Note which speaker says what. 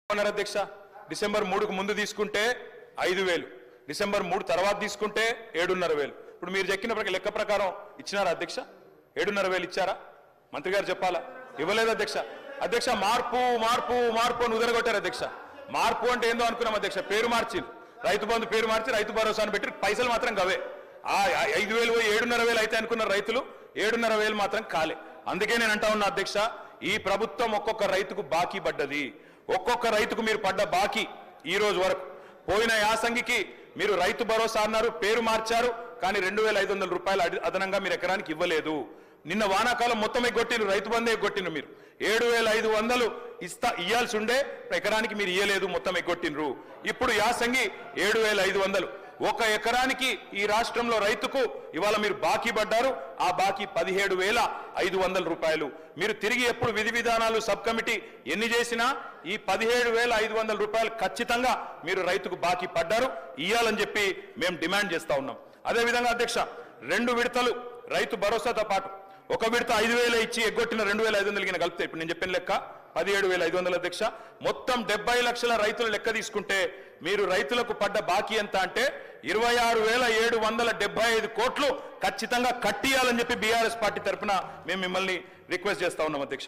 Speaker 1: అధ్యక్ష డిసెంబర్ 3కు ముందు తీసుకుంటే 5,000, డిసెంబర్ 3 తర్వాత తీసుకుంటే 7,500. ఇప్పుడు మీరు చెప్పిన లెక్క ప్రకారం ఇచ్చినారా అధ్యక్ష? 7,500 ఇచ్చారా? మంత్రి గారు చెప్పాలా? ఇవ్వలేదు అధ్యక్ష. అధ్యక్ష మార్పు మార్పు మార్పు అని ఉదరగొట్టారు అధ్యక్ష. మార్పు అంటే ఏందో అనుకున్నాం అధ్యక్ష. పేరు మార్చి రైతు బంధు పేరు మార్చి రైతు భరోసాను పెట్టి పైసలు మాత్రం గవే. 5,000 7,500 అయితే అనుకున్న రైతులు 7,500 మాత్రం కాలే. అందుకే నేను అంటా ఉన్నా అధ్యక్ష, ఈ ప్రభుత్వం ఒక్కొక్క రైతుకు బాకీ పడ్డది. ఒక్కొక్క రైతుకు మీరు పడ్డ బాకీ ఈ రోజు వరకు పోయిన యాసంగికి మీరు రైతు భరోసా అన్నారు, పేరు మార్చారు, కానీ 2,500 రూపాయలు అదనంగా మీరు ఎకరానికి ఇవ్వలేదు. నిన్న వానాకాలం మొత్తం ఎగ్గొట్టిను, రైతు బంధు ఎగ్గొట్టిను. మీరు 7,500 ఇయ్యాల్సి ఉండే ఎకరానికి మీరు ఇయ్యలేదు, మొత్తం ఎగ్గొట్టినరు. ఇప్పుడు యాసంగి 7,500 ఒక ఎకరానికి ఈ రాష్ట్రంలో రైతుకు ఇవాళ మీరు బాకీ పడ్డారు. ఆ బాకీ 17,500 రూపాయలు. మీరు తిరిగి ఎప్పుడు విధి విధానాలు సబ్ కమిటీ ఎన్ని చేసినా ఈ 17,500 రూపాయలు ఖచ్చితంగా మీరు రైతుకు బాకీ పడ్డారు, ఇయ్యాలని చెప్పి మేము డిమాండ్ చేస్తా ఉన్నాం. అదేవిధంగా అధ్యక్ష 2 విడతలు రైతు భరోసాతో పాటు ఒక విడత 5,000 ఇచ్చి ఎగ్గొట్టిన 2,500 కలిపితే ఇప్పుడు నేను చెప్పిన లెక్క 17,500 అధ్యక్ష. మొత్తం 70 లక్షల రైతుల లెక్క తీసుకుంటే మీరు రైతులకు పడ్డ బాకీ ఎంత అంటే 26,775 కోట్లు ఖచ్చితంగా కట్టియాలని చెప్పి బీఆర్ఎస్ పార్టీ తరఫున మేము మిమ్మల్ని రిక్వెస్ట్ చేస్తా ఉన్నాం అధ్యక్ష.